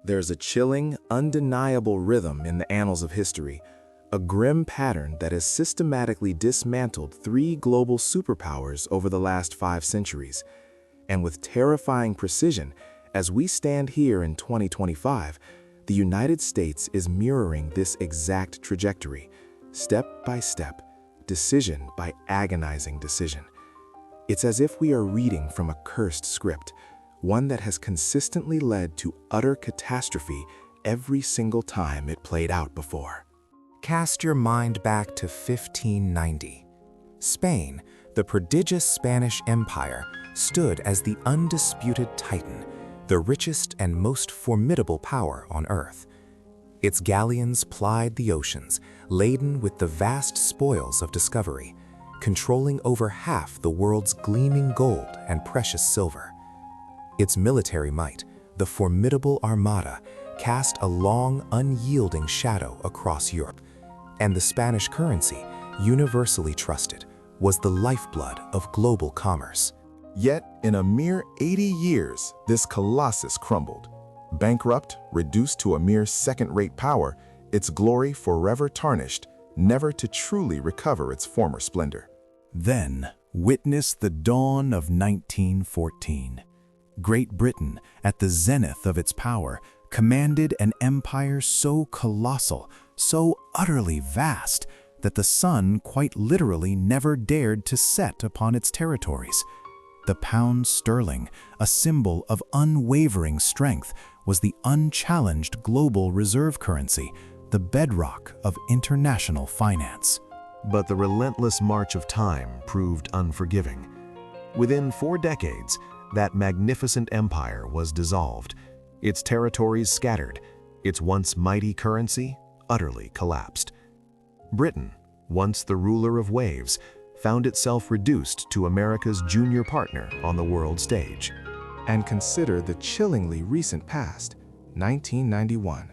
There's a chilling, undeniable rhythm in the annals of history, a grim pattern that has systematically dismantled three global superpowers over the last 5 centuries. And with terrifying precision, as we stand here in 2025, the United States is mirroring this exact trajectory, step by step, decision by agonizing decision. It's as if we are reading from a cursed script, one that has consistently led to utter catastrophe every single time it played out before. Cast your mind back to 1590. Spain, the prodigious Spanish Empire, stood as the undisputed titan, the richest and most formidable power on Earth. Its galleons plied the oceans, laden with the vast spoils of discovery, controlling over half the world's gleaming gold and precious silver. Its military might, the formidable Armada, cast a long, unyielding shadow across Europe, and the Spanish currency, universally trusted, was the lifeblood of global commerce. Yet, in a mere 80 years, this colossus crumbled. Bankrupt, reduced to a mere second-rate power, its glory forever tarnished, never to truly recover its former splendor. Then, witness the dawn of 1914. Great Britain, at the zenith of its power, commanded an empire so colossal, so utterly vast, that the sun quite literally never dared to set upon its territories. The pound sterling, a symbol of unwavering strength, was the unchallenged global reserve currency, the bedrock of international finance. But the relentless march of time proved unforgiving. Within 4 decades, that magnificent empire was dissolved, its territories scattered, its once mighty currency utterly collapsed. Britain, once the ruler of waves, found itself reduced to America's junior partner on the world stage. And consider the chillingly recent past, 1991.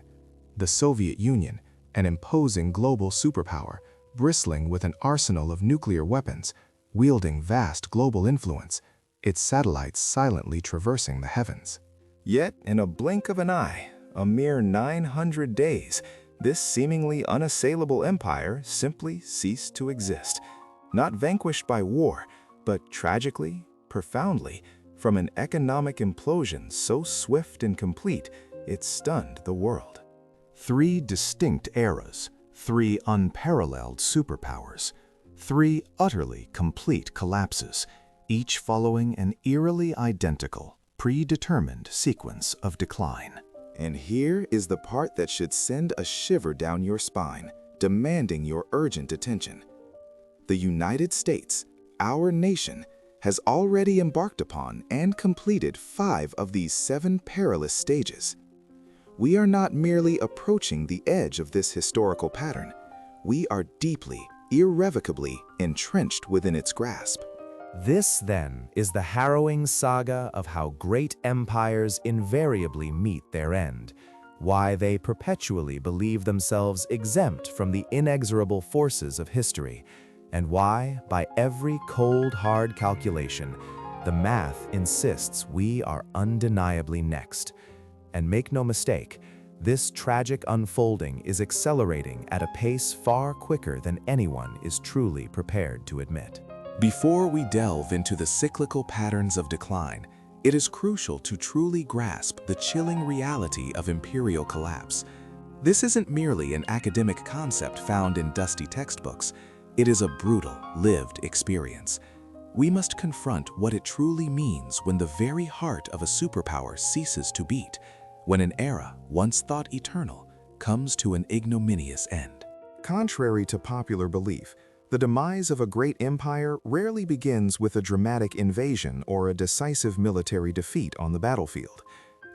The Soviet Union, an imposing global superpower, bristling with an arsenal of nuclear weapons, wielding vast global influence, its satellites silently traversing the heavens. Yet, in a blink of an eye, a mere 900 days, this seemingly unassailable empire simply ceased to exist. Not vanquished by war, but tragically, profoundly, from an economic implosion so swift and complete, it stunned the world. 3 distinct eras, 3 unparalleled superpowers, 3 utterly complete collapses, each following an eerily identical, predetermined sequence of decline. And here is the part that should send a shiver down your spine, demanding your urgent attention. The United States, our nation, has already embarked upon and completed 5 of these 7 perilous stages. We are not merely approaching the edge of this historical pattern. We are deeply, irrevocably entrenched within its grasp. This, then, is the harrowing saga of how great empires invariably meet their end, why they perpetually believe themselves exempt from the inexorable forces of history, and why, by every cold, hard calculation, the math insists we are undeniably next. And make no mistake, this tragic unfolding is accelerating at a pace far quicker than anyone is truly prepared to admit. Before we delve into the cyclical patterns of decline, it is crucial to truly grasp the chilling reality of imperial collapse. This isn't merely an academic concept found in dusty textbooks. It is a brutal, lived experience. We must confront what it truly means when the very heart of a superpower ceases to beat, when an era, once thought eternal, comes to an ignominious end. Contrary to popular belief, the demise of a great empire rarely begins with a dramatic invasion or a decisive military defeat on the battlefield.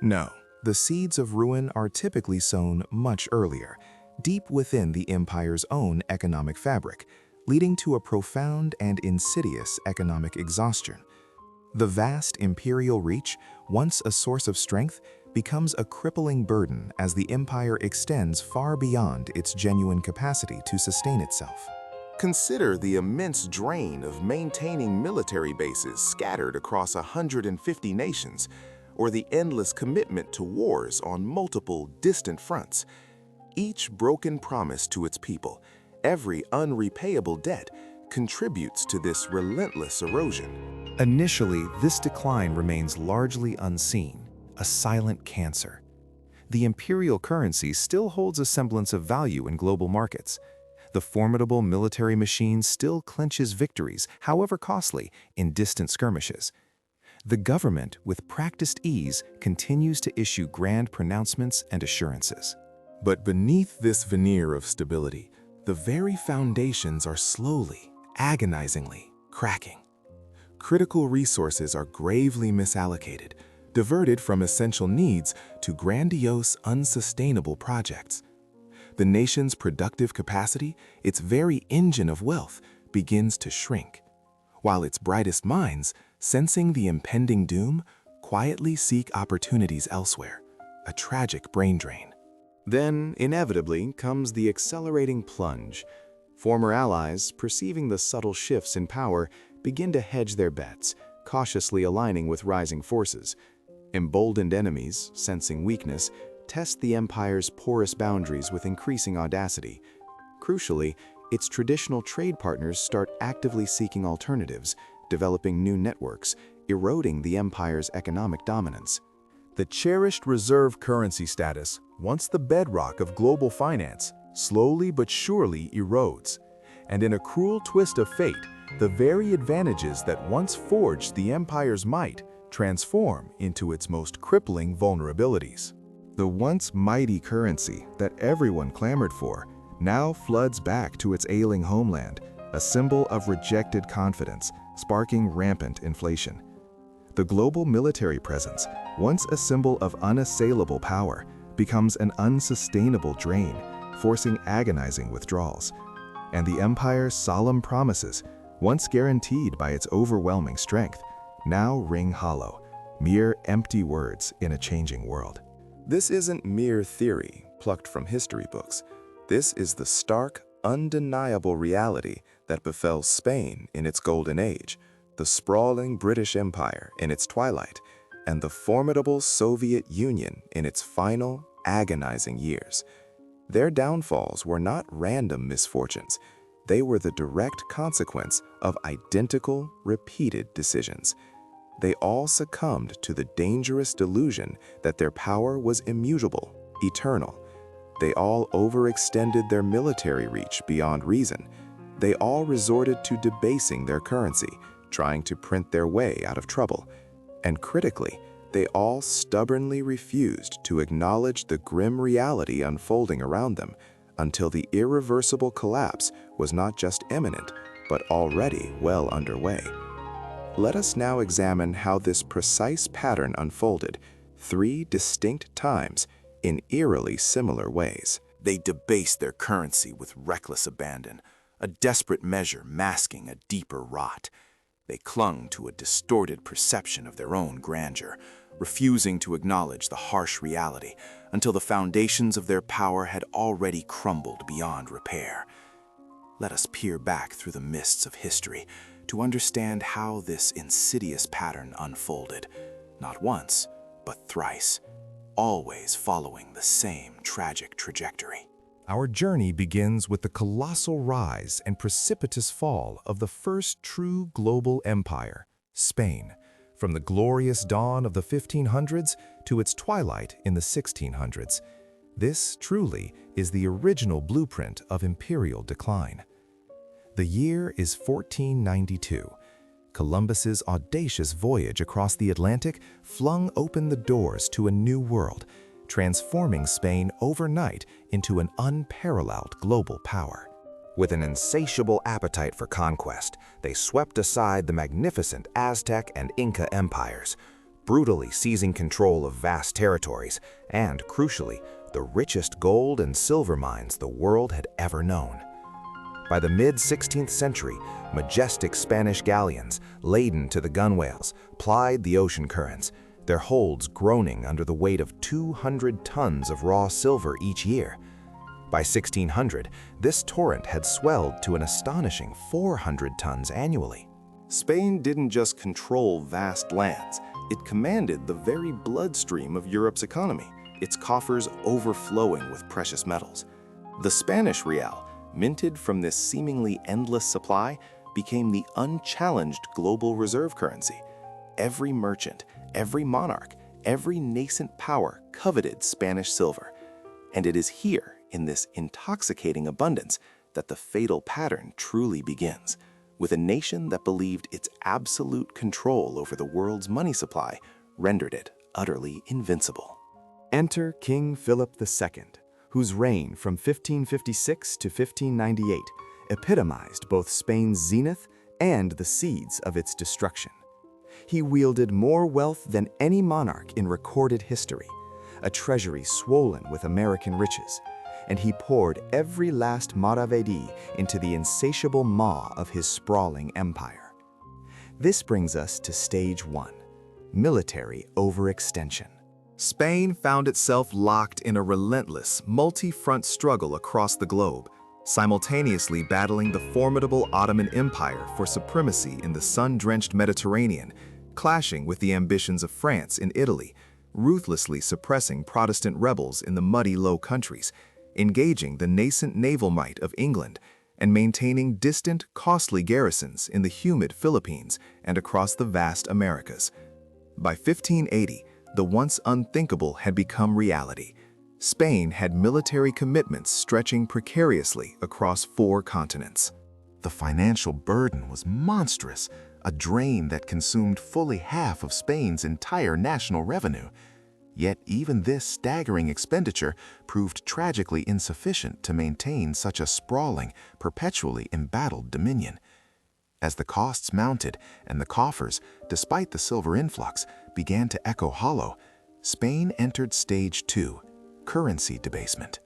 No, the seeds of ruin are typically sown much earlier, deep within the empire's own economic fabric, leading to a profound and insidious economic exhaustion. The vast imperial reach, once a source of strength, becomes a crippling burden as the empire extends far beyond its genuine capacity to sustain itself. Consider the immense drain of maintaining military bases scattered across 150 nations, or the endless commitment to wars on multiple distant fronts. Each broken promise to its people, every unrepayable debt, contributes to this relentless erosion. Initially, this decline remains largely unseen, a silent cancer. The imperial currency still holds a semblance of value in global markets. The formidable military machine still clinches victories, however costly, in distant skirmishes. The government, with practiced ease, continues to issue grand pronouncements and assurances. But beneath this veneer of stability, the very foundations are slowly, agonizingly cracking. Critical resources are gravely misallocated, diverted from essential needs to grandiose, unsustainable projects. The nation's productive capacity, its very engine of wealth, begins to shrink, while its brightest minds, sensing the impending doom, quietly seek opportunities elsewhere, a tragic brain drain. Then, inevitably, comes the accelerating plunge. Former allies, perceiving the subtle shifts in power, begin to hedge their bets, cautiously aligning with rising forces. Emboldened enemies, sensing weakness, test the empire's porous boundaries with increasing audacity. Crucially, its traditional trade partners start actively seeking alternatives, developing new networks, eroding the empire's economic dominance. The cherished reserve currency status, once the bedrock of global finance, slowly but surely erodes. And in a cruel twist of fate, the very advantages that once forged the empire's might transform into its most crippling vulnerabilities. The once mighty currency that everyone clamored for now floods back to its ailing homeland, a symbol of rejected confidence, sparking rampant inflation. The global military presence, once a symbol of unassailable power, becomes an unsustainable drain, forcing agonizing withdrawals. And the empire's solemn promises, once guaranteed by its overwhelming strength, now ring hollow, mere empty words in a changing world. This isn't mere theory plucked from history books. This is the stark, undeniable reality that befell Spain in its golden age, the sprawling British Empire in its twilight, and the formidable Soviet Union in its final, agonizing years. Their downfalls were not random misfortunes. They were the direct consequence of identical, repeated decisions. They all succumbed to the dangerous delusion that their power was immutable, eternal. They all overextended their military reach beyond reason. They all resorted to debasing their currency, trying to print their way out of trouble. And critically, they all stubbornly refused to acknowledge the grim reality unfolding around them until the irreversible collapse was not just imminent, but already well underway. Let us now examine how this precise pattern unfolded 3 distinct times in eerily similar ways. They debased their currency with reckless abandon, a desperate measure masking a deeper rot. They clung to a distorted perception of their own grandeur, refusing to acknowledge the harsh reality until the foundations of their power had already crumbled beyond repair. Let us peer back through the mists of history to understand how this insidious pattern unfolded, not once, but thrice, always following the same tragic trajectory. Our journey begins with the colossal rise and precipitous fall of the first true global empire, Spain, from the glorious dawn of the 1500s to its twilight in the 1600s. This truly is the original blueprint of imperial decline. The year is 1492. Columbus's audacious voyage across the Atlantic flung open the doors to a new world, transforming Spain overnight into an unparalleled global power. With an insatiable appetite for conquest, they swept aside the magnificent Aztec and Inca empires, brutally seizing control of vast territories and, crucially, the richest gold and silver mines the world had ever known. By the mid-16th century, majestic Spanish galleons, laden to the gunwales, plied the ocean currents, their holds groaning under the weight of 200 tons of raw silver each year. By 1600, this torrent had swelled to an astonishing 400 tons annually. Spain didn't just control vast lands, It commanded the very bloodstream of Europe's economy, its coffers overflowing with precious metals. The Spanish real, minted from this seemingly endless supply, became the unchallenged global reserve currency. Every merchant, every monarch, every nascent power coveted Spanish silver. And it is here, in this intoxicating abundance, that the fatal pattern truly begins, with a nation that believed its absolute control over the world's money supply rendered it utterly invincible. Enter King Philip II, whose reign from 1556 to 1598 epitomized both Spain's zenith and the seeds of its destruction. He wielded more wealth than any monarch in recorded history, a treasury swollen with American riches, and he poured every last maravedi into the insatiable maw of his sprawling empire. This brings us to stage 1, military overextension. Spain found itself locked in a relentless, multi-front struggle across the globe, simultaneously battling the formidable Ottoman Empire for supremacy in the sun-drenched Mediterranean, clashing with the ambitions of France in Italy, ruthlessly suppressing Protestant rebels in the muddy Low Countries, engaging the nascent naval might of England, and maintaining distant, costly garrisons in the humid Philippines and across the vast Americas. By 1580, the once unthinkable had become reality. Spain had military commitments stretching precariously across 4 continents. The financial burden was monstrous, a drain that consumed fully half of Spain's entire national revenue. Yet even this staggering expenditure proved tragically insufficient to maintain such a sprawling, perpetually embattled dominion. As the costs mounted and the coffers, despite the silver influx, began to echo hollow, Spain entered stage 2, currency debasement.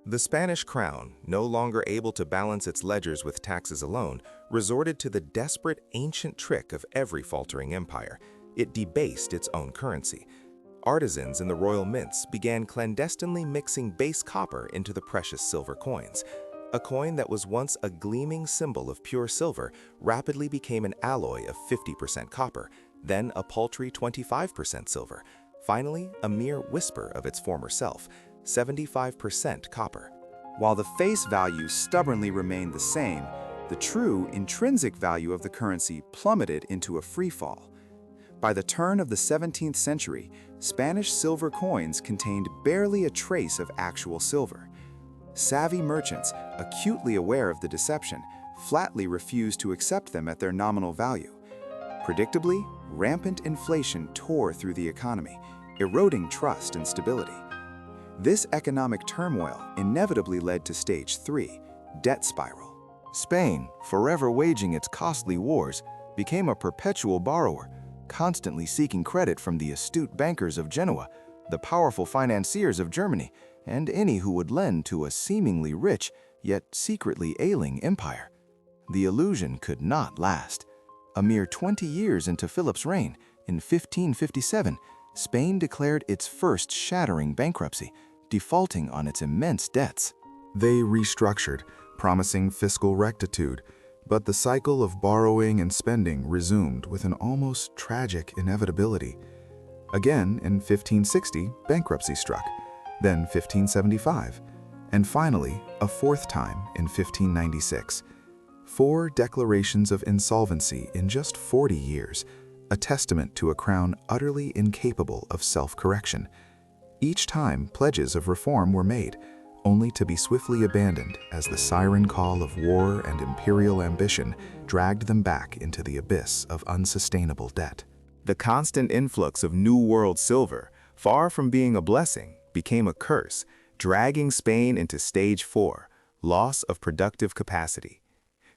The Spanish crown, no longer able to balance its ledgers with taxes alone, resorted to the desperate ancient trick of every faltering empire. It debased its own currency. Artisans in the royal mints began clandestinely mixing base copper into the precious silver coins. A coin that was once a gleaming symbol of pure silver rapidly became an alloy of 50% copper, then a paltry 25% silver, finally a mere whisper of its former self, 75% copper. While the face value stubbornly remained the same, the true intrinsic value of the currency plummeted into a free fall. By the turn of the 17th century, Spanish silver coins contained barely a trace of actual silver. Savvy merchants, acutely aware of the deception, flatly refused to accept them at their nominal value. Predictably, rampant inflation tore through the economy, eroding trust and stability. This economic turmoil inevitably led to stage 3, debt spiral. Spain, forever waging its costly wars, became a perpetual borrower, constantly seeking credit from the astute bankers of Genoa, the powerful financiers of Germany, and any who would lend to a seemingly rich, yet secretly ailing empire. The illusion could not last. A mere 20 years into Philip's reign, in 1557, Spain declared its first shattering bankruptcy, defaulting on its immense debts. They restructured, promising fiscal rectitude, but the cycle of borrowing and spending resumed with an almost tragic inevitability. Again, in 1560, bankruptcy struck, then 1575, and finally, a 4th time in 1596. 4 declarations of insolvency in just 40 years, a testament to a crown utterly incapable of self-correction. Each time, pledges of reform were made, only to be swiftly abandoned as the siren call of war and imperial ambition dragged them back into the abyss of unsustainable debt. The constant influx of New World silver, far from being a blessing, became a curse, dragging Spain into stage 4, loss of productive capacity.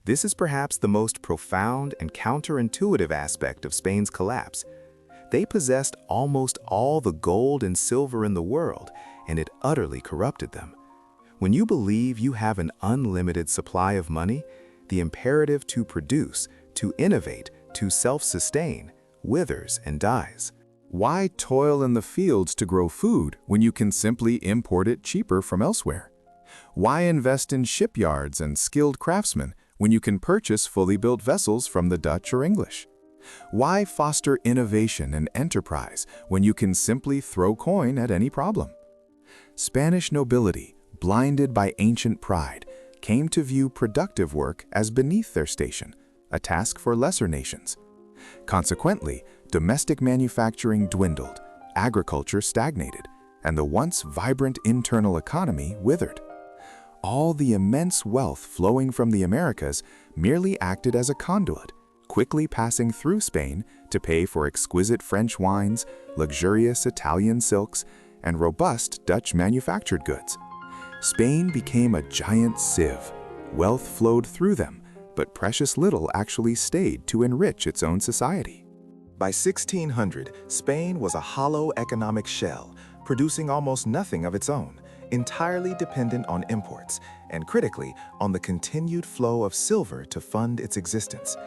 This is perhaps the most profound and counterintuitive aspect of Spain's collapse. They possessed almost all the gold and silver in the world, and it utterly corrupted them. When you believe you have an unlimited supply of money, the imperative to produce, to innovate, to self-sustain, withers and dies. Why toil in the fields to grow food when you can simply import it cheaper from elsewhere? Why invest in shipyards and skilled craftsmen when you can purchase fully built vessels from the Dutch or English? Why foster innovation and enterprise when you can simply throw coin at any problem? Spanish nobility, blinded by ancient pride, came to view productive work as beneath their station, a task for lesser nations. Consequently, domestic manufacturing dwindled, agriculture stagnated, and the once vibrant internal economy withered. All the immense wealth flowing from the Americas merely acted as a conduit, quickly passing through Spain to pay for exquisite French wines, luxurious Italian silks, and robust Dutch manufactured goods. Spain became a giant sieve. Wealth flowed through them, but precious little actually stayed to enrich its own society. By 1600, Spain was a hollow economic shell, producing almost nothing of its own, entirely dependent on imports, and critically, on the continued flow of silver to fund its existence.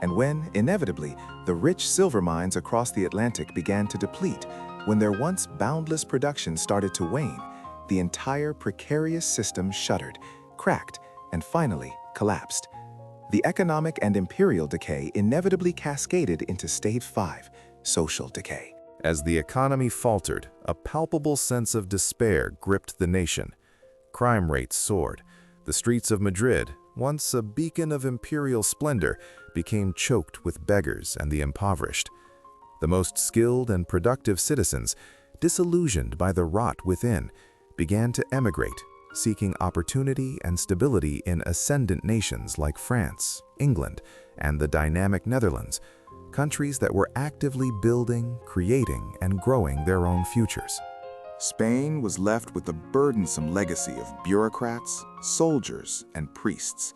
And when, inevitably, the rich silver mines across the Atlantic began to deplete, when their once boundless production started to wane, the entire precarious system shuddered, cracked, and finally collapsed. The economic and imperial decay inevitably cascaded into Stage 5, social decay. As the economy faltered, a palpable sense of despair gripped the nation. Crime rates soared. The streets of Madrid, once a beacon of imperial splendor, became choked with beggars and the impoverished. The most skilled and productive citizens, disillusioned by the rot within, began to emigrate, seeking opportunity and stability in ascendant nations like France, England, and the dynamic Netherlands, countries that were actively building, creating, and growing their own futures. Spain was left with a burdensome legacy of bureaucrats, soldiers, and priests,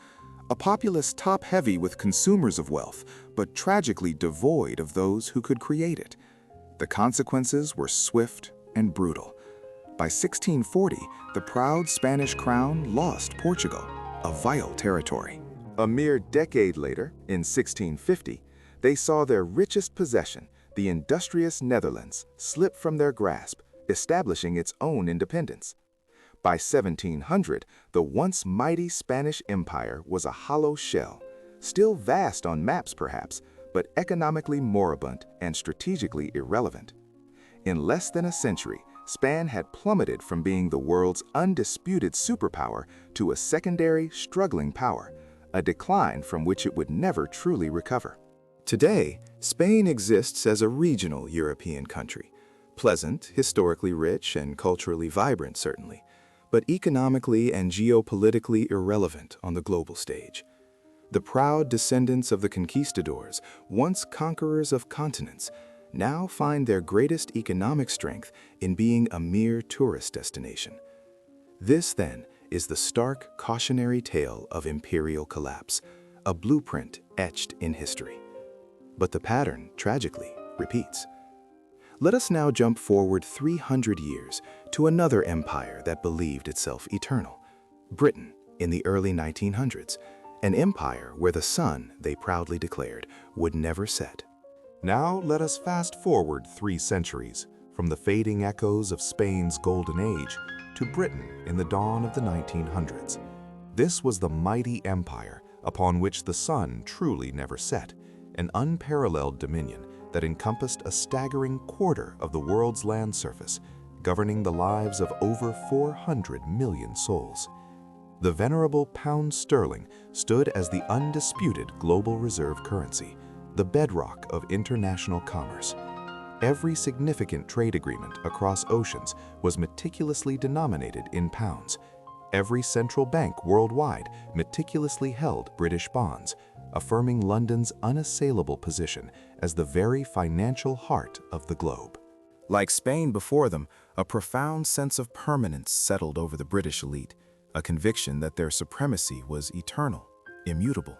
a populace top-heavy with consumers of wealth, but tragically devoid of those who could create it. The consequences were swift and brutal. By 1640, the proud Spanish crown lost Portugal, a vital territory. A mere decade later, in 1650, they saw their richest possession, the industrious Netherlands, slip from their grasp, establishing its own independence. By 1700, the once mighty Spanish Empire was a hollow shell, still vast on maps perhaps, but economically moribund and strategically irrelevant. In less than a century, Spain had plummeted from being the world's undisputed superpower to a secondary, struggling power, a decline from which it would never truly recover. Today, Spain exists as a regional European country, pleasant, historically rich, and culturally vibrant certainly, but economically and geopolitically irrelevant on the global stage. The proud descendants of the conquistadors, once conquerors of continents, now find their greatest economic strength in being a mere tourist destination. This, then, is the stark, cautionary tale of imperial collapse, a blueprint etched in history. But the pattern, tragically, repeats. Let us now jump forward 300 years to another empire that believed itself eternal, Britain in the early 1900s, an empire where the sun, they proudly declared, would never set. Now let us fast forward 3 centuries, from the fading echoes of Spain's golden age to Britain in the dawn of the 1900s. This was the mighty empire upon which the sun truly never set, an unparalleled dominion that encompassed a staggering quarter of the world's land surface, governing the lives of over 400 million souls. The venerable pound sterling stood as the undisputed global reserve currency, the bedrock of international commerce. Every significant trade agreement across oceans was meticulously denominated in pounds. Every central bank worldwide meticulously held British bonds, affirming London's unassailable position as the very financial heart of the globe. Like Spain before them, a profound sense of permanence settled over the British elite, a conviction that their supremacy was eternal, immutable.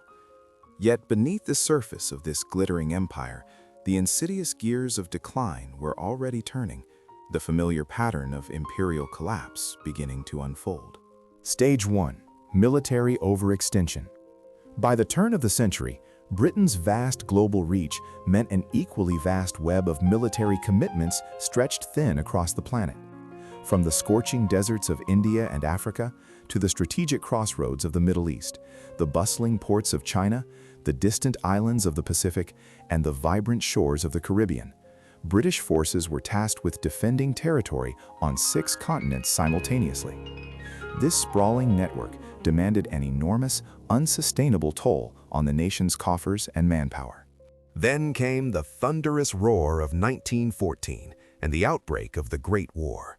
Yet beneath the surface of this glittering empire, the insidious gears of decline were already turning, the familiar pattern of imperial collapse beginning to unfold. Stage 1. Military overextension. By the turn of the century, Britain's vast global reach meant an equally vast web of military commitments stretched thin across the planet. From the scorching deserts of India and Africa to the strategic crossroads of the Middle East, the bustling ports of China, the distant islands of the Pacific, and the vibrant shores of the Caribbean. British forces were tasked with defending territory on 6 continents simultaneously. This sprawling network demanded an enormous, unsustainable toll on the nation's coffers and manpower. Then came the thunderous roar of 1914 and the outbreak of the Great War.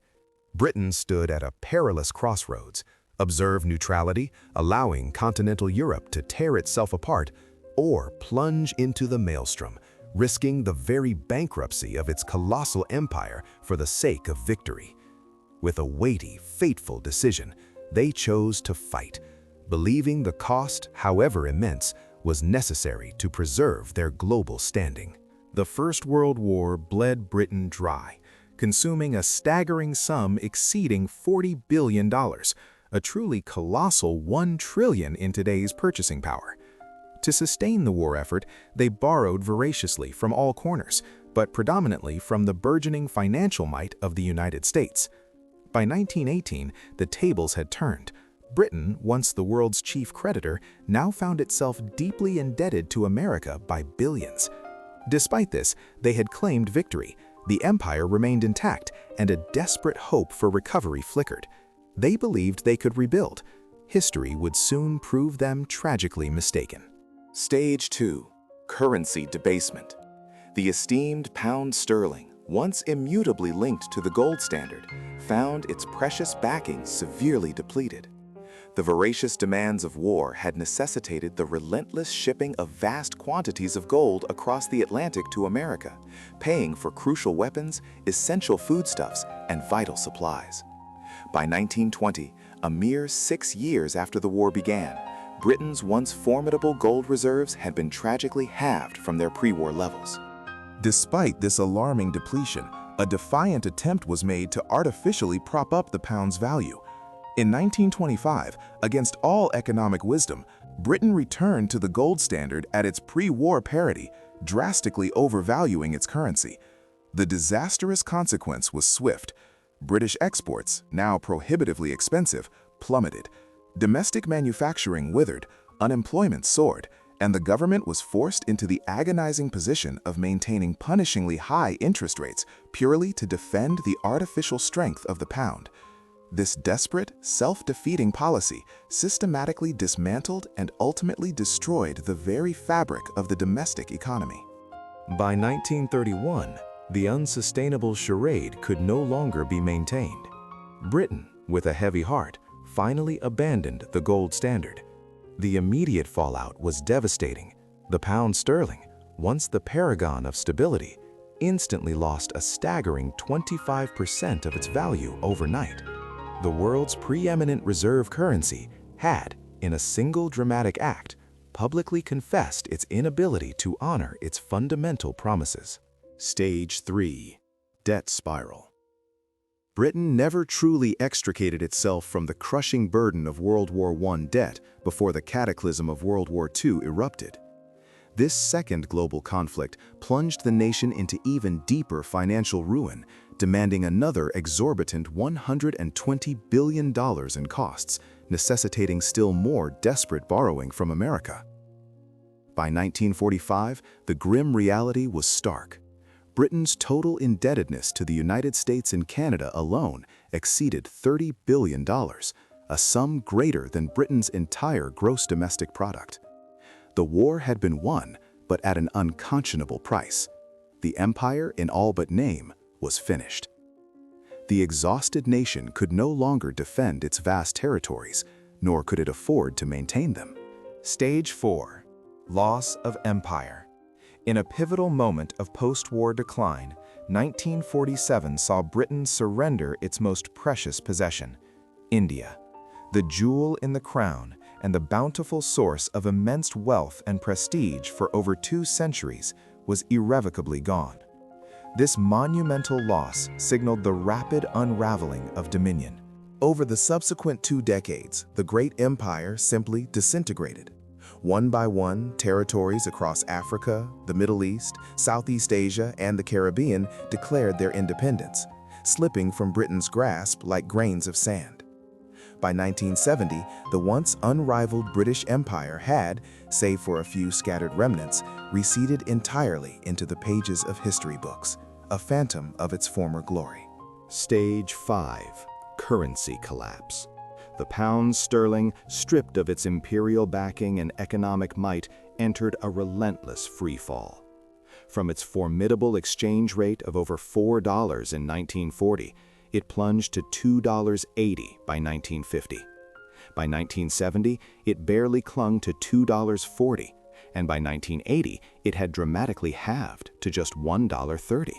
Britain stood at a perilous crossroads: observe neutrality, allowing continental Europe to tear itself apart, or plunge into the maelstrom, risking the very bankruptcy of its colossal empire for the sake of victory. With a weighty, fateful decision, they chose to fight, believing the cost, however immense, was necessary to preserve their global standing. The First World War bled Britain dry, consuming a staggering sum exceeding $40 billion, a truly colossal $1 trillion in today's purchasing power. To sustain the war effort, they borrowed voraciously from all corners, but predominantly from the burgeoning financial might of the United States. By 1918, the tables had turned. Britain, once the world's chief creditor, now found itself deeply indebted to America by billions. Despite this, they had claimed victory. The empire remained intact, and a desperate hope for recovery flickered. They believed they could rebuild. History would soon prove them tragically mistaken. Stage 2. Currency debasement. The esteemed pound sterling, once immutably linked to the gold standard, found its precious backing severely depleted. The voracious demands of war had necessitated the relentless shipping of vast quantities of gold across the Atlantic to America, paying for crucial weapons, essential foodstuffs, and vital supplies. By 1920, a mere 6 years after the war began, Britain's once formidable gold reserves had been tragically halved from their pre-war levels. Despite this alarming depletion, a defiant attempt was made to artificially prop up the pound's value. In 1925, against all economic wisdom, Britain returned to the gold standard at its pre-war parity, drastically overvaluing its currency. The disastrous consequence was swift. British exports, now prohibitively expensive, plummeted. Domestic manufacturing withered, unemployment soared, and the government was forced into the agonizing position of maintaining punishingly high interest rates purely to defend the artificial strength of the pound. This desperate, self-defeating policy systematically dismantled and ultimately destroyed the very fabric of the domestic economy. By 1931, the unsustainable charade could no longer be maintained. Britain, with a heavy heart, finally abandoned the gold standard. The immediate fallout was devastating. The pound sterling, once the paragon of stability, instantly lost a staggering 25% of its value overnight. The world's preeminent reserve currency had, in a single dramatic act, publicly confessed its inability to honor its fundamental promises. Stage 3. Debt spiral. Britain never truly extricated itself from the crushing burden of World War I debt before the cataclysm of World War II erupted. This second global conflict plunged the nation into even deeper financial ruin, demanding another exorbitant $120 billion in costs, necessitating still more desperate borrowing from America. By 1945, the grim reality was stark. Britain's total indebtedness to the United States and Canada alone exceeded $30 billion, a sum greater than Britain's entire gross domestic product. The war had been won, but at an unconscionable price. The empire, in all but name, was finished. The exhausted nation could no longer defend its vast territories, nor could it afford to maintain them. Stage 4. Loss of empire. In a pivotal moment of post-war decline, 1947 saw Britain surrender its most precious possession, India. The jewel in the crown and the bountiful source of immense wealth and prestige for over 2 centuries was irrevocably gone. This monumental loss signaled the rapid unraveling of dominion. Over the subsequent 2 decades, the great empire simply disintegrated. One by one, territories across Africa, the Middle East, Southeast Asia, and the Caribbean declared their independence, slipping from Britain's grasp like grains of sand. By 1970, the once unrivaled British Empire had, save for a few scattered remnants, receded entirely into the pages of history books, a phantom of its former glory. Stage 5. Currency collapse. The pound sterling, stripped of its imperial backing and economic might, entered a relentless free fall. From its formidable exchange rate of over $4 in 1940, it plunged to $2.80 by 1950. By 1970, it barely clung to $2.40, and by 1980, it had dramatically halved to just $1.30.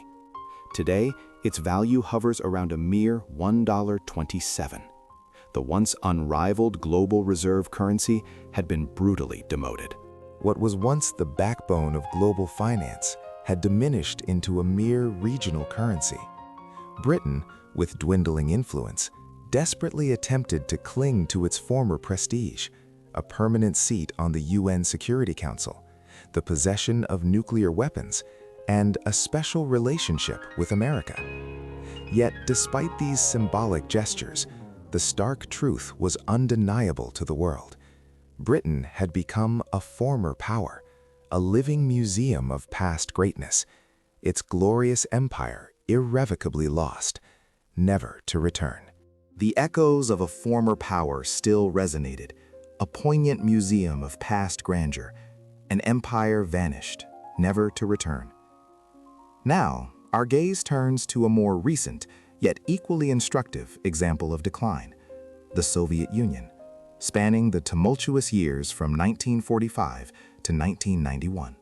Today, its value hovers around a mere $1.27. The once unrivaled global reserve currency had been brutally demoted. What was once the backbone of global finance had diminished into a mere regional currency. Britain, with dwindling influence, desperately attempted to cling to its former prestige, a permanent seat on the UN Security Council, the possession of nuclear weapons, and a special relationship with America. Yet, despite these symbolic gestures, the stark truth was undeniable to the world. Britain had become a former power, a living museum of past greatness, its glorious empire irrevocably lost, never to return. The echoes of a former power still resonated, a poignant museum of past grandeur, an empire vanished, never to return. Now, our gaze turns to a more recent, yet equally instructive example of decline, the Soviet Union, spanning the tumultuous years from 1945 to 1991.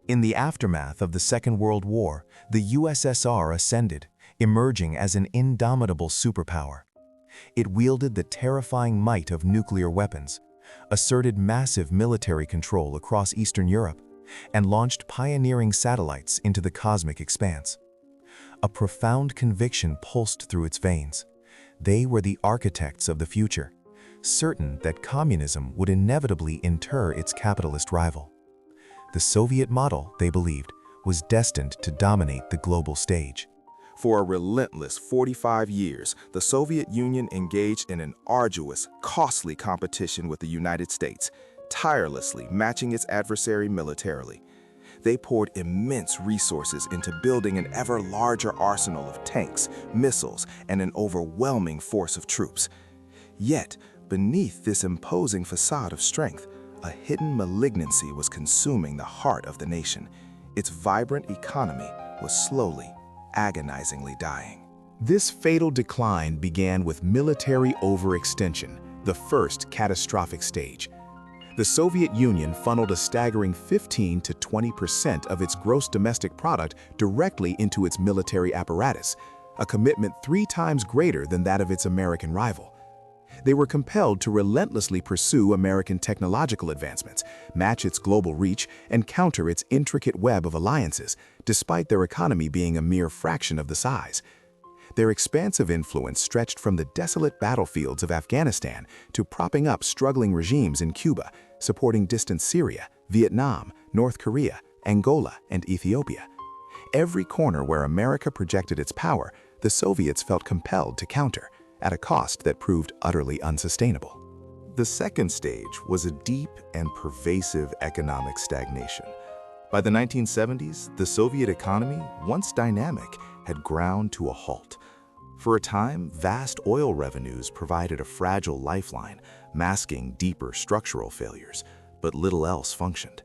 In the aftermath of the Second World War, the USSR ascended, emerging as an indomitable superpower. It wielded the terrifying might of nuclear weapons, asserted massive military control across Eastern Europe, and launched pioneering satellites into the cosmic expanse. A profound conviction pulsed through its veins. They were the architects of the future, certain that communism would inevitably inter its capitalist rival. The Soviet model, they believed, was destined to dominate the global stage. For a relentless 45 years, the Soviet Union engaged in an arduous, costly competition with the United States, tirelessly matching its adversary militarily. They poured immense resources into building an ever larger arsenal of tanks, missiles, and an overwhelming force of troops. Yet, beneath this imposing facade of strength, a hidden malignancy was consuming the heart of the nation. Its vibrant economy was slowly, agonizingly dying. This fatal decline began with military overextension, the first catastrophic stage. The Soviet Union funneled a staggering 15 to 20% of its gross domestic product directly into its military apparatus, a commitment 3 times greater than that of its American rival. They were compelled to relentlessly pursue American technological advancements, match its global reach, and counter its intricate web of alliances, despite their economy being a mere fraction of the size. Their expansive influence stretched from the desolate battlefields of Afghanistan to propping up struggling regimes in Cuba, supporting distant Syria, Vietnam, North Korea, Angola, and Ethiopia. Every corner where America projected its power, the Soviets felt compelled to counter, at a cost that proved utterly unsustainable. The second stage was a deep and pervasive economic stagnation. By the 1970s, the Soviet economy, once dynamic, had ground to a halt. For a time, vast oil revenues provided a fragile lifeline, masking deeper structural failures, but little else functioned.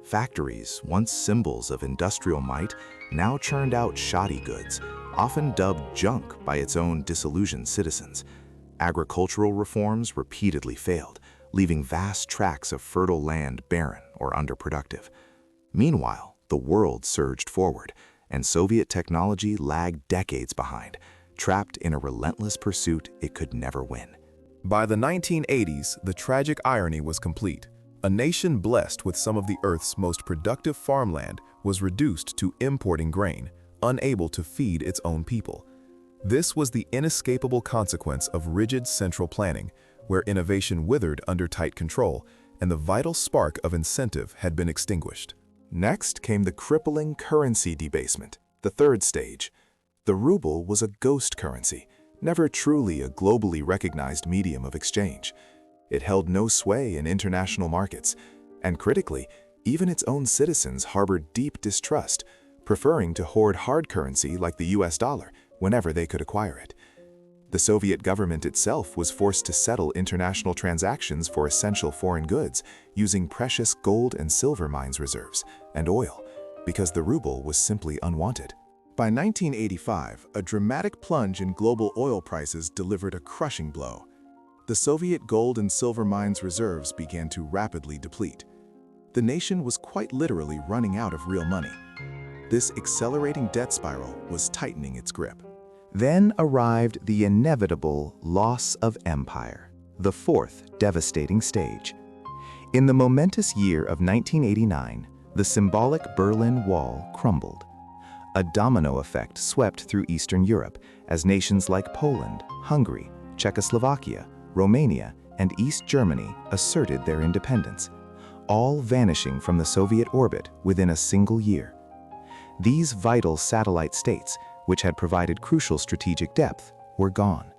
Factories, once symbols of industrial might, now churned out shoddy goods, often dubbed junk by its own disillusioned citizens. Agricultural reforms repeatedly failed, leaving vast tracts of fertile land barren or underproductive. Meanwhile, the world surged forward, and Soviet technology lagged decades behind, trapped in a relentless pursuit it could never win. By the 1980s, the tragic irony was complete. A nation blessed with some of the Earth's most productive farmland was reduced to importing grain, unable to feed its own people. This was the inescapable consequence of rigid central planning, where innovation withered under tight control, and the vital spark of incentive had been extinguished. Next came the crippling currency debasement, the third stage. The ruble was a ghost currency, never truly a globally recognized medium of exchange. It held no sway in international markets, and critically, even its own citizens harbored deep distrust, preferring to hoard hard currency like the US dollar whenever they could acquire it. The Soviet government itself was forced to settle international transactions for essential foreign goods using precious gold and silver mines reserves and oil, because the ruble was simply unwanted. By 1985, a dramatic plunge in global oil prices delivered a crushing blow. The Soviet gold and silver mines reserves began to rapidly deplete. The nation was quite literally running out of real money. This accelerating debt spiral was tightening its grip. Then arrived the inevitable loss of empire, the fourth devastating stage. In the momentous year of 1989, the symbolic Berlin Wall crumbled. A domino effect swept through Eastern Europe as nations like Poland, Hungary, Czechoslovakia, Romania, and East Germany asserted their independence, all vanishing from the Soviet orbit within a single year. These vital satellite states, which had provided crucial strategic depth, were gone.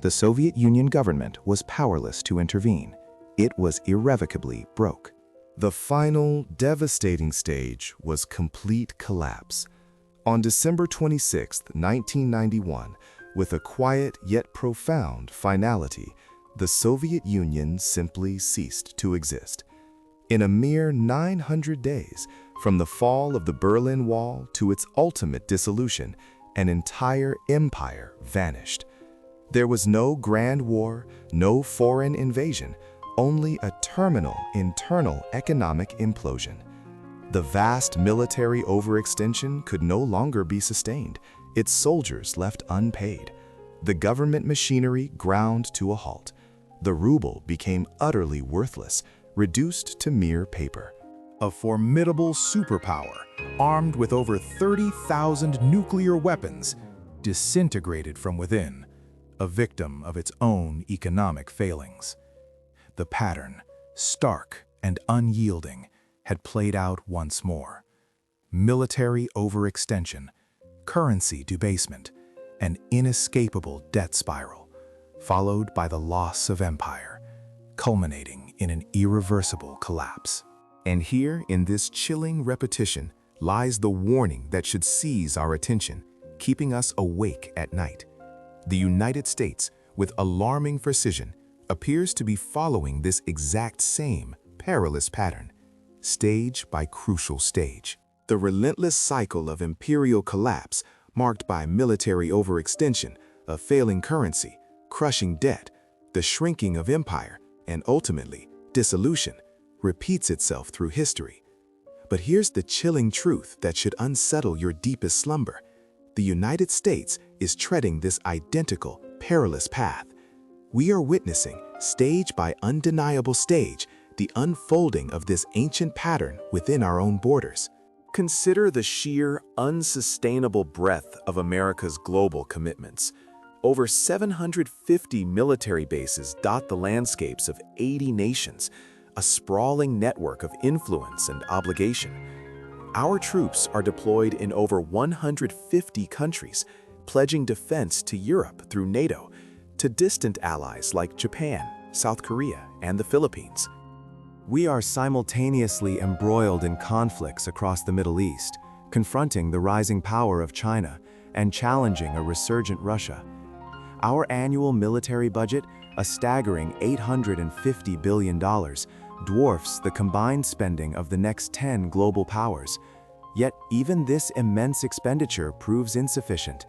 The Soviet Union government was powerless to intervene. It was irrevocably broke. The final, devastating stage was complete collapse. On December 26, 1991, with a quiet yet profound finality, the Soviet Union simply ceased to exist. In a mere 900 days, from the fall of the Berlin Wall to its ultimate dissolution, an entire empire vanished. There was no grand war, no foreign invasion, only a terminal internal economic implosion. The vast military overextension could no longer be sustained, its soldiers left unpaid. The government machinery ground to a halt. The ruble became utterly worthless, reduced to mere paper. A formidable superpower, armed with over 30,000 nuclear weapons, disintegrated from within, a victim of its own economic failings. The pattern, stark and unyielding, had played out once more. Military overextension, currency debasement, an inescapable debt spiral, followed by the loss of empire, culminating in an irreversible collapse. And here, in this chilling repetition, lies the warning that should seize our attention, keeping us awake at night. The United States, with alarming precision, appears to be following this exact same perilous pattern, stage by crucial stage. The relentless cycle of imperial collapse, marked by military overextension, a failing currency, crushing debt, the shrinking of empire, and ultimately, dissolution, repeats itself through history. But here's the chilling truth that should unsettle your deepest slumber. The United States is treading this identical, perilous path. We are witnessing, stage by undeniable stage, the unfolding of this ancient pattern within our own borders. Consider the sheer, unsustainable breadth of America's global commitments. Over 750 military bases dot the landscapes of 80 nations, a sprawling network of influence and obligation. Our troops are deployed in over 150 countries, pledging defense to Europe through NATO, to distant allies like Japan, South Korea, and the Philippines. We are simultaneously embroiled in conflicts across the Middle East, confronting the rising power of China and challenging a resurgent Russia. Our annual military budget, a staggering $850 billion, dwarfs the combined spending of the next 10 global powers. Yet even this immense expenditure proves insufficient.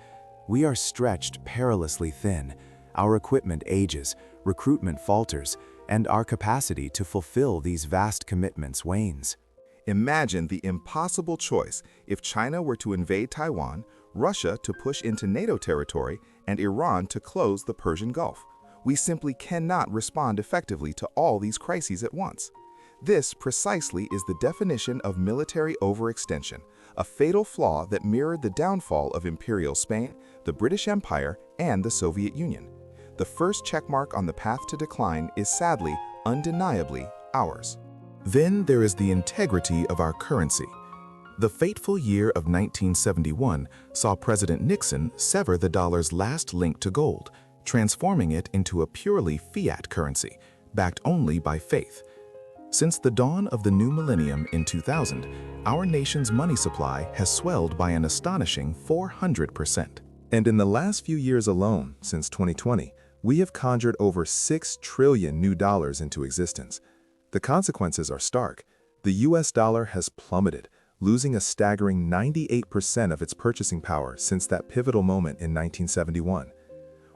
We are stretched perilously thin. Our equipment ages, recruitment falters, and our capacity to fulfill these vast commitments wanes. Imagine the impossible choice if China were to invade Taiwan, Russia to push into NATO territory, and Iran to close the Persian Gulf. We simply cannot respond effectively to all these crises at once. This precisely is the definition of military overextension, a fatal flaw that mirrored the downfall of Imperial Spain, the British Empire, and the Soviet Union. The first checkmark on the path to decline is sadly, undeniably, ours. Then there is the integrity of our currency. The fateful year of 1971 saw President Nixon sever the dollar's last link to gold, transforming it into a purely fiat currency, backed only by faith. Since the dawn of the new millennium in 2000, our nation's money supply has swelled by an astonishing 400%. And in the last few years alone, since 2020, we have conjured over 6 trillion new dollars into existence. The consequences are stark. The US dollar has plummeted, losing a staggering 98% of its purchasing power since that pivotal moment in 1971.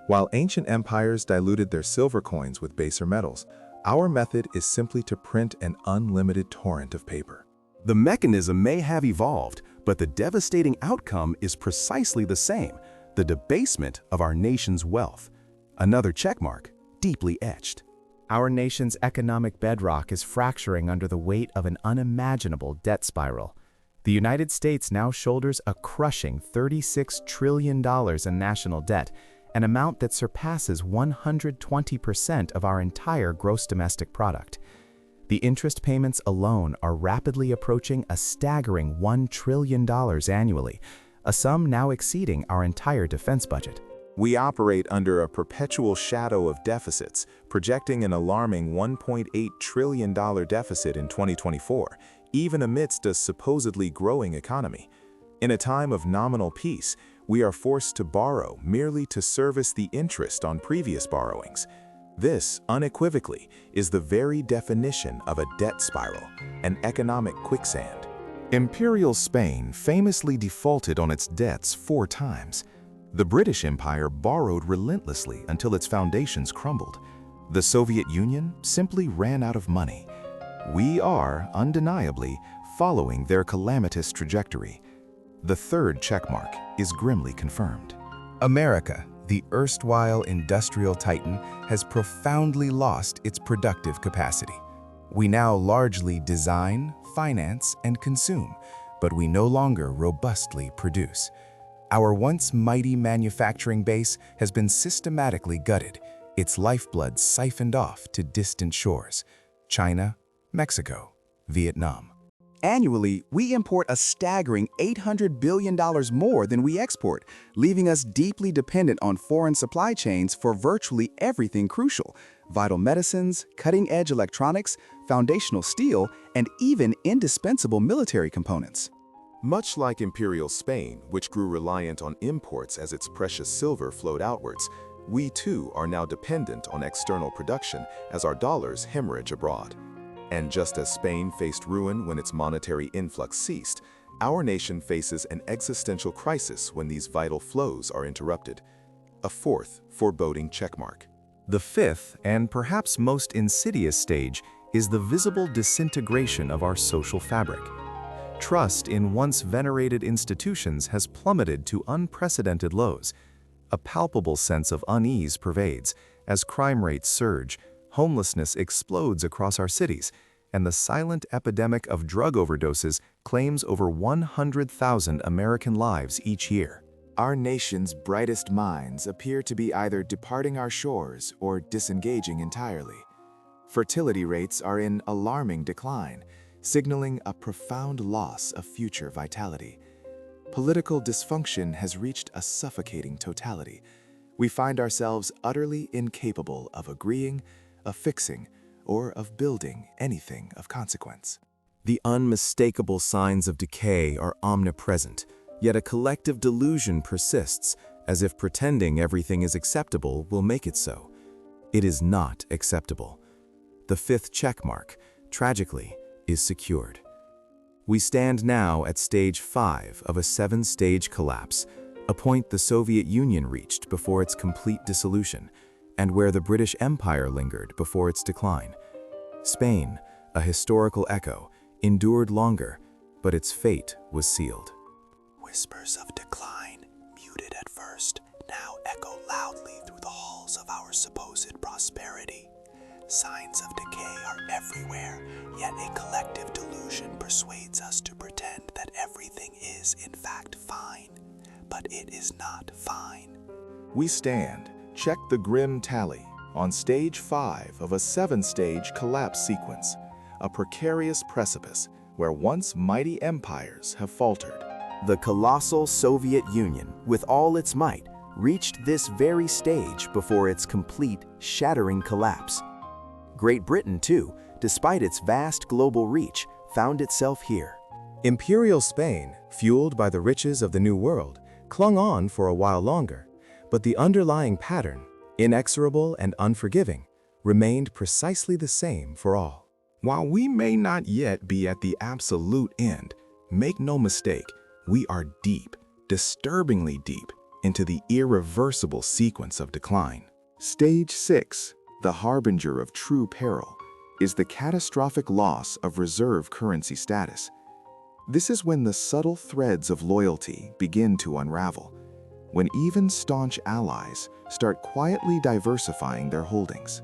While ancient empires diluted their silver coins with baser metals, our method is simply to print an unlimited torrent of paper. The mechanism may have evolved, but the devastating outcome is precisely the same: the debasement of our nation's wealth. Another checkmark, deeply etched. Our nation's economic bedrock is fracturing under the weight of an unimaginable debt spiral. The United States now shoulders a crushing $36 trillion in national debt, an amount that surpasses 120% of our entire gross domestic product. The interest payments alone are rapidly approaching a staggering $1 trillion annually, a sum now exceeding our entire defense budget. We operate under a perpetual shadow of deficits, projecting an alarming $1.8 trillion deficit in 2024, even amidst a supposedly growing economy. In a time of nominal peace, we are forced to borrow merely to service the interest on previous borrowings. This, unequivocally, is the very definition of a debt spiral, an economic quicksand. Imperial Spain famously defaulted on its debts 4 times. The British Empire borrowed relentlessly until its foundations crumbled. The Soviet Union simply ran out of money. We are, undeniably, following their calamitous trajectory. The third checkmark is grimly confirmed. America, the erstwhile industrial titan, has profoundly lost its productive capacity. We now largely design, finance, and consume, but we no longer robustly produce. Our once mighty manufacturing base has been systematically gutted, its lifeblood siphoned off to distant shores: China, Mexico, Vietnam. Annually, we import a staggering $800 billion more than we export, leaving us deeply dependent on foreign supply chains for virtually everything crucial: vital medicines, cutting-edge electronics, foundational steel, and even indispensable military components. Much like Imperial Spain, which grew reliant on imports as its precious silver flowed outwards, we too are now dependent on external production as our dollars hemorrhage abroad. And just as Spain faced ruin when its monetary influx ceased, our nation faces an existential crisis when these vital flows are interrupted. A fourth foreboding checkmark. The fifth, and perhaps most insidious stage, is the visible disintegration of our social fabric. Trust in once venerated institutions has plummeted to unprecedented lows. A palpable sense of unease pervades as crime rates surge, homelessness explodes across our cities, and the silent epidemic of drug overdoses claims over 100,000 American lives each year. Our nation's brightest minds appear to be either departing our shores or disengaging entirely. Fertility rates are in alarming decline, signaling a profound loss of future vitality. Political dysfunction has reached a suffocating totality. We find ourselves utterly incapable of agreeing, of fixing, or of building anything of consequence. The unmistakable signs of decay are omnipresent, yet a collective delusion persists, as if pretending everything is acceptable will make it so. It is not acceptable. The fifth checkmark, tragically, is secured. We stand now at stage 5 of a 7-stage collapse, a point the Soviet Union reached before its complete dissolution, and where the British Empire lingered before its decline. Spain, a historical echo, endured longer, but its fate was sealed. Whispers of decline, muted at first, now echo loudly through the halls of our supposed prosperity. Signs of decay are everywhere, yet a collective delusion persuades us to pretend that everything is in fact fine. But it is not fine. We stand, check the grim tally, on stage 5 of a 7-stage collapse sequence, a precarious precipice where once mighty empires have faltered. The colossal Soviet Union, with all its might, reached this very stage before its complete, shattering collapse. Great Britain, too, despite its vast global reach, found itself here. Imperial Spain, fueled by the riches of the New World, clung on for a while longer, but the underlying pattern, inexorable and unforgiving, remained precisely the same for all. While we may not yet be at the absolute end, make no mistake, we are deep, disturbingly deep, into the irreversible sequence of decline. Stage 6, the harbinger of true peril, is the catastrophic loss of reserve currency status. This is when the subtle threads of loyalty begin to unravel, when even staunch allies start quietly diversifying their holdings.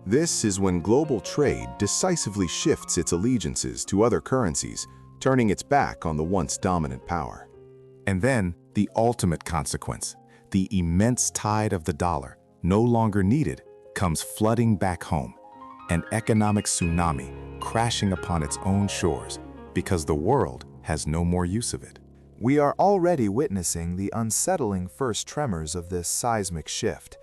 This is when global trade decisively shifts its allegiances to other currencies, turning its back on the once dominant power. And then, the ultimate consequence, the immense tide of the dollar, no longer needed, comes flooding back home, an economic tsunami crashing upon its own shores, because the world has no more use of it. We are already witnessing the unsettling first tremors of this seismic shift.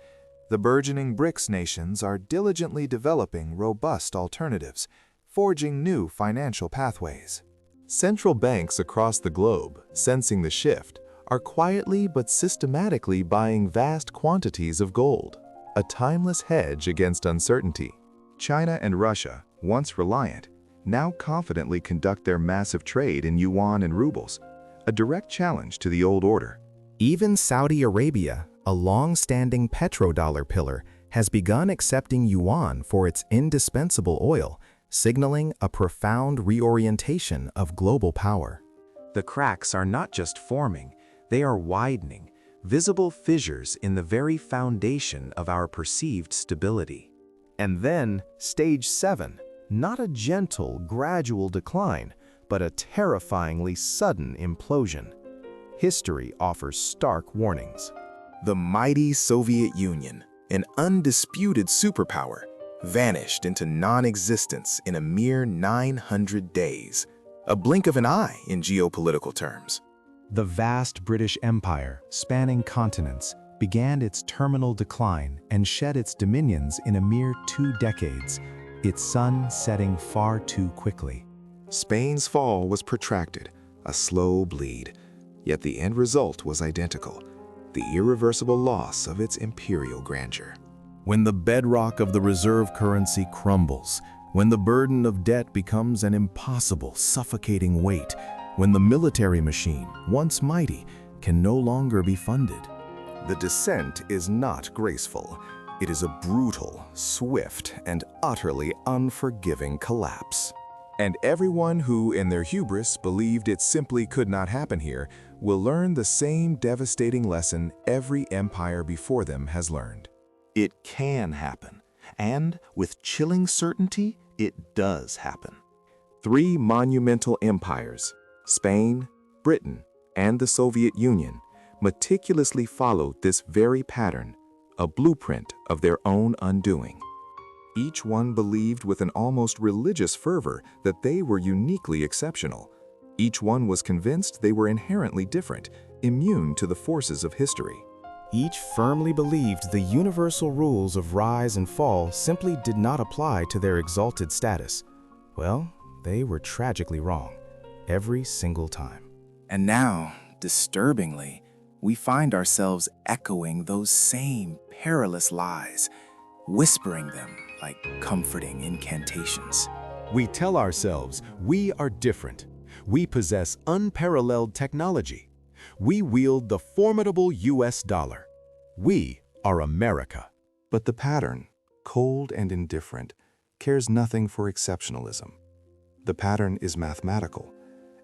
The burgeoning BRICS nations are diligently developing robust alternatives, forging new financial pathways. Central banks across the globe, sensing the shift, are quietly but systematically buying vast quantities of gold, a timeless hedge against uncertainty. China and Russia, once reliant, now confidently conduct their massive trade in yuan and rubles, a direct challenge to the old order. Even Saudi Arabia, a long-standing petrodollar pillar, has begun accepting yuan for its indispensable oil, signaling a profound reorientation of global power. The cracks are not just forming, they are widening, visible fissures in the very foundation of our perceived stability. And then, stage 7, not a gentle, gradual decline, but a terrifyingly sudden implosion. History offers stark warnings. The mighty Soviet Union, an undisputed superpower, vanished into non-existence in a mere 900 days, a blink of an eye in geopolitical terms. The vast British Empire, spanning continents, began its terminal decline and shed its dominions in a mere 2 decades, its sun setting far too quickly. Spain's fall was protracted, a slow bleed, yet the end result was identical, the irreversible loss of its imperial grandeur. When the bedrock of the reserve currency crumbles, when the burden of debt becomes an impossible, suffocating weight, when the military machine, once mighty, can no longer be funded. The descent is not graceful. It is a brutal, swift, and utterly unforgiving collapse. And everyone who, in their hubris, believed it simply could not happen here, will learn the same devastating lesson every empire before them has learned. It can happen, and with chilling certainty, it does happen. 3 monumental empires, Spain, Britain, and the Soviet Union, meticulously followed this very pattern, a blueprint of their own undoing. Each one believed with an almost religious fervor that they were uniquely exceptional. Each one was convinced they were inherently different, immune to the forces of history. Each firmly believed the universal rules of rise and fall simply did not apply to their exalted status. Well, they were tragically wrong, every single time. And now, disturbingly, we find ourselves echoing those same perilous lies, whispering them like comforting incantations. We tell ourselves we are different. We possess unparalleled technology. We wield the formidable US dollar. We are America. But the pattern, cold and indifferent, cares nothing for exceptionalism. The pattern is mathematical,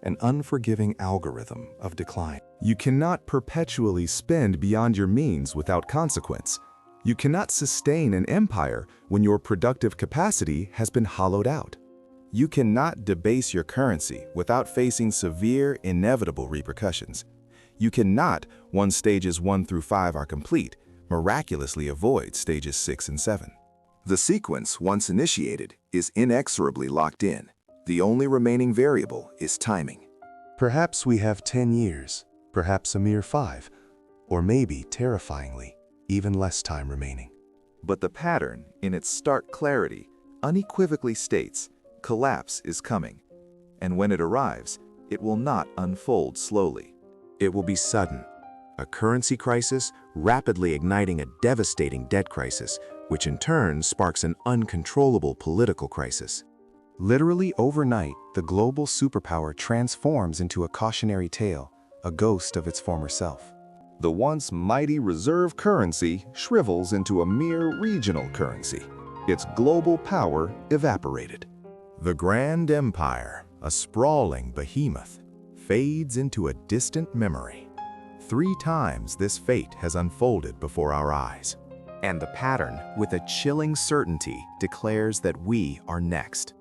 an unforgiving algorithm of decline. You cannot perpetually spend beyond your means without consequence. You cannot sustain an empire when your productive capacity has been hollowed out. You cannot debase your currency without facing severe, inevitable repercussions. You cannot, once stages 1 through 5 are complete, miraculously avoid stages 6 and 7. The sequence, once initiated, is inexorably locked in. The only remaining variable is timing. Perhaps we have 10 years, perhaps a mere 5, or maybe, terrifyingly, even less time remaining. But the pattern, in its stark clarity, unequivocally states, collapse is coming. And when it arrives, it will not unfold slowly. It will be sudden. A currency crisis rapidly igniting a devastating debt crisis, which in turn sparks an uncontrollable political crisis. Literally overnight, the global superpower transforms into a cautionary tale, a ghost of its former self. The once mighty reserve currency shrivels into a mere regional currency. Its global power evaporated. The Grand Empire, a sprawling behemoth, fades into a distant memory. 3 times this fate has unfolded before our eyes. And the pattern, with a chilling certainty, declares that we are next.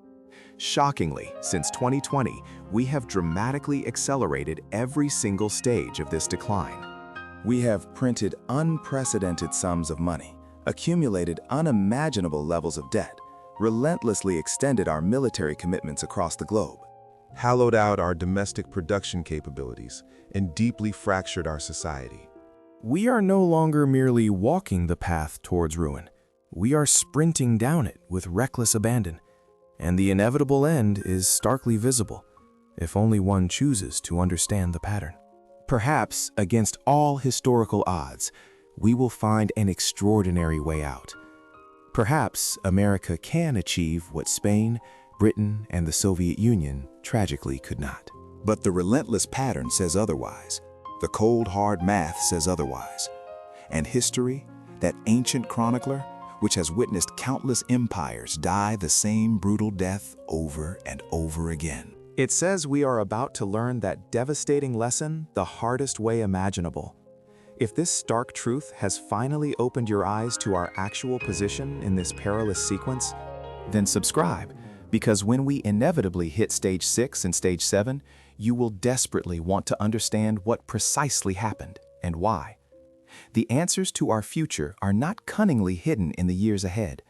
Shockingly, since 2020, we have dramatically accelerated every single stage of this decline. We have printed unprecedented sums of money, accumulated unimaginable levels of debt, relentlessly extended our military commitments across the globe, Hollowed out our domestic production capabilities, and deeply fractured our society. We are no longer merely walking the path towards ruin. We are sprinting down it with reckless abandon. And the inevitable end is starkly visible, if only one chooses to understand the pattern. Perhaps, against all historical odds, we will find an extraordinary way out. Perhaps America can achieve what Spain, Britain, and the Soviet Union tragically could not. But the relentless pattern says otherwise. The cold, hard math says otherwise. And history, that ancient chronicler, which has witnessed countless empires die the same brutal death over and over again. It says we are about to learn that devastating lesson the hardest way imaginable. If this stark truth has finally opened your eyes to our actual position in this perilous sequence, then subscribe, because when we inevitably hit stage 6 and stage 7, you will desperately want to understand what precisely happened and why. The answers to our future are not cunningly hidden in the years ahead.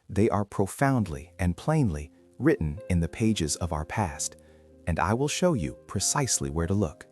They are profoundly and plainly written in the pages of our past, and I will show you precisely where to look.